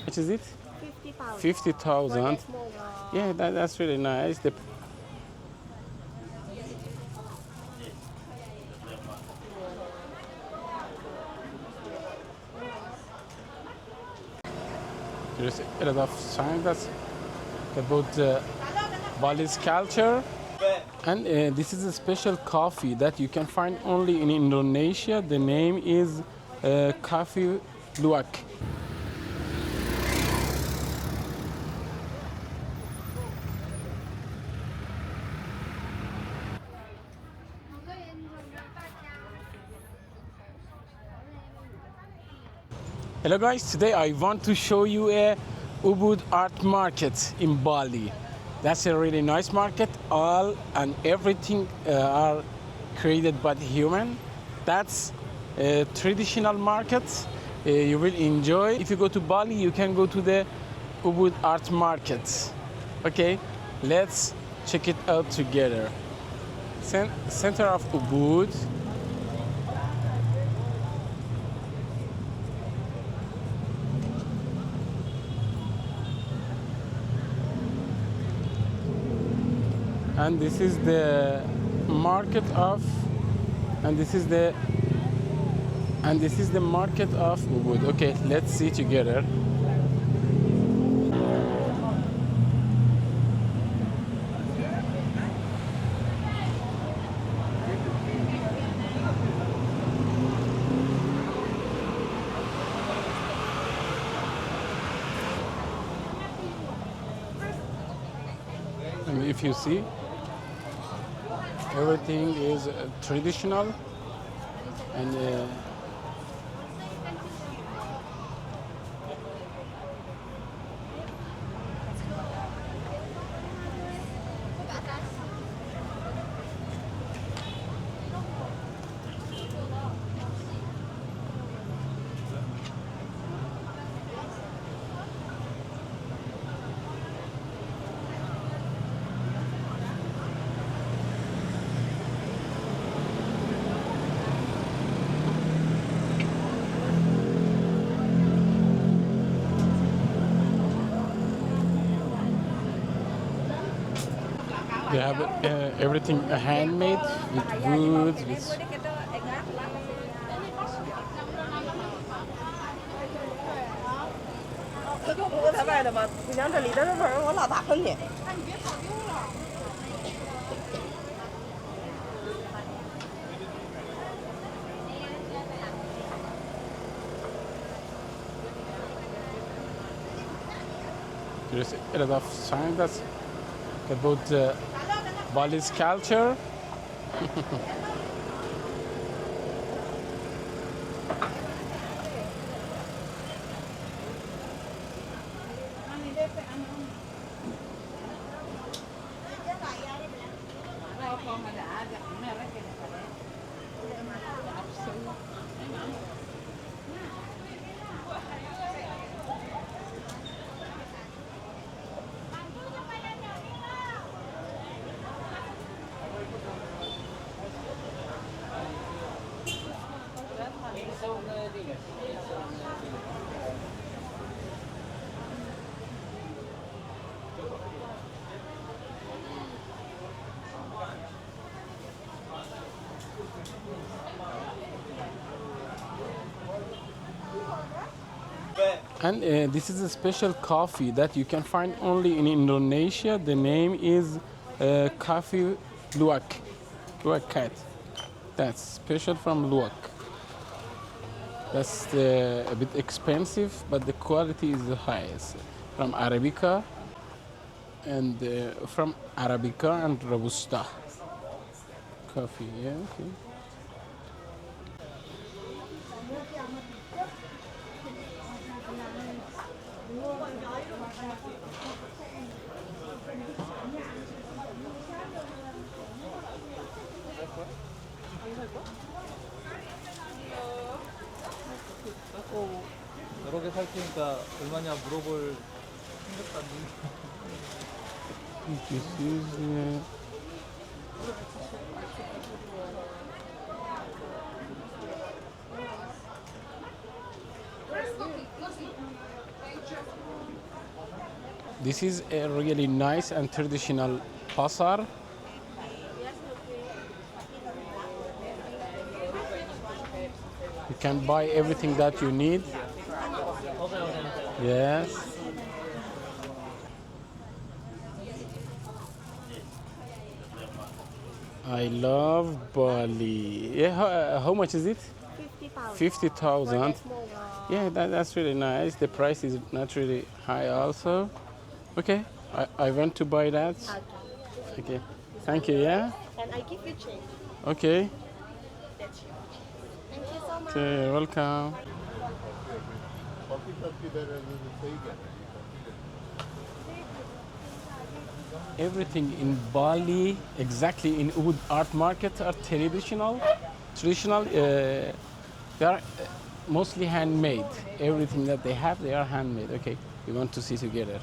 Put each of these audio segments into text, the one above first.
Which is it? 50,000. 50,000. Yeah, that's really nice. There's a lot of signs that's about Bali's culture. And this is a special coffee that you can find only in Indonesia. The name is Coffee Luwak. Hello guys, today I want to show you a Ubud Art Market in Bali. That's a really nice market. All and everything are created by the human. That's a traditional market. You will enjoy. If you go to Bali, you can go to the Ubud Art Market. Okay, let's check it out together. Center of Ubud. And this is the market of, and this is the market of Ubud. Okay, let's see together. And if you see, everything is traditional and they have everything handmade with wood. There's a lot of signs that's about Bali's culture. And this is a special coffee that you can find only in Indonesia. The name is Coffee Luwak. Luwak. That's special from Luwak. That's a bit expensive, but the quality is the highest. From Arabica and Robusta coffee. Yeah, okay. 여러 개 살 테니까 얼마냐 물어볼 생각도 안 드네. This is This is a really nice and traditional pasar. You can buy everything that you need. Yes. I love Bali. Yeah, how much is it? 50,000. 50,000. Small. Yeah, that's really nice. The price is not really high also. Okay, I want to buy that. Okay, thank you, yeah? And I give you change. Okay, That's you. Thank you so much. okay, welcome. Everything in Bali, exactly in Ubud Art Market, are traditional. Traditional, they are mostly handmade. Everything that they have, they are handmade. Okay, we want to see together.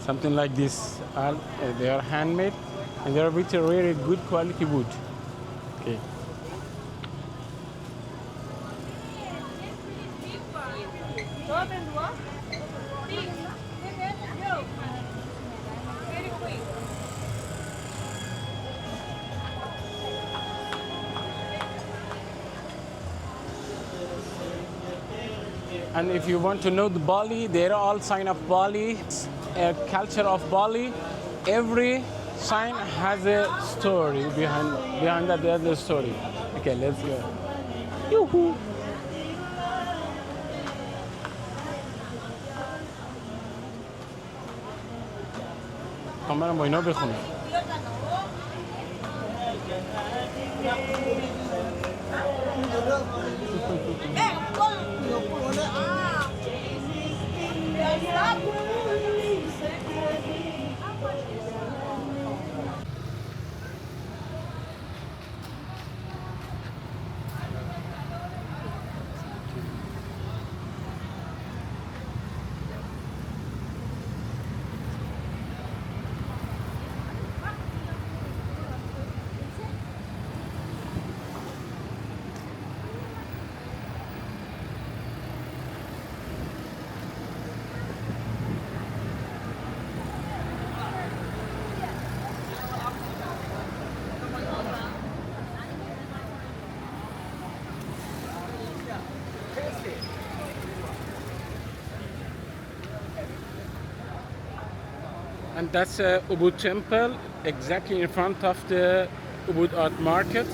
Something like this, they are handmade and they are with a really good quality wood. Okay. And if you want to know the Bali, they're all sign of Bali, culture of Bali. Every sign has a story behind that. There's a story. Okay, let's go. Yoo-hoo. کامرم با اینا بخونه. And that's Ubud Temple, exactly in front of the Ubud Art Market.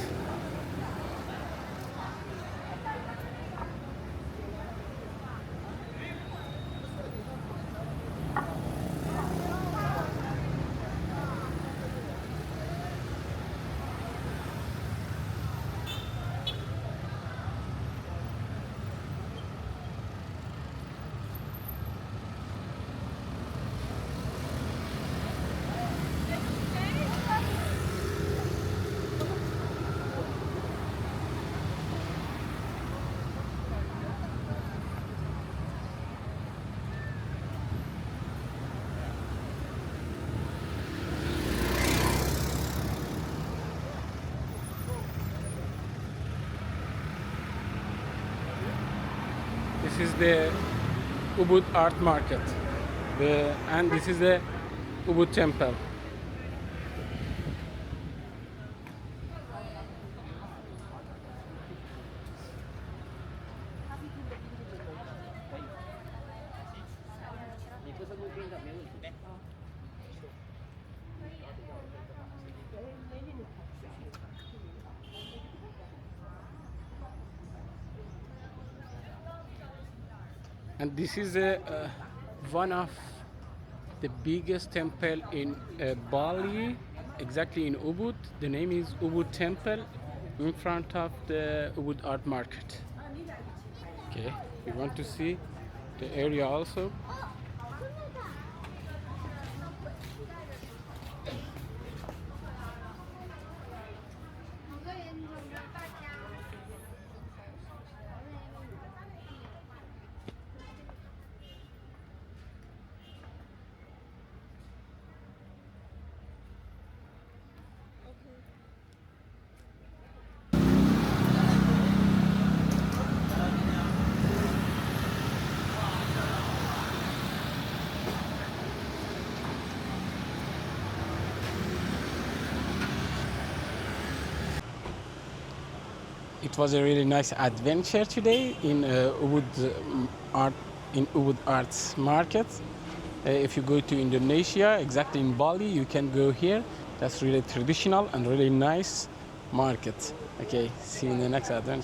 This is the Ubud Art Market, and this is the Ubud Temple. And this is one of the biggest temple in Bali, exactly in Ubud. The name is Ubud Temple, in front of the Ubud Art Market. Okay, we want to see the area also. it was a really nice adventure today in Ubud Art Market. If you go to Indonesia, exactly in Bali, you can go here. That's really traditional and really nice market. Okay, see you in the next adventure.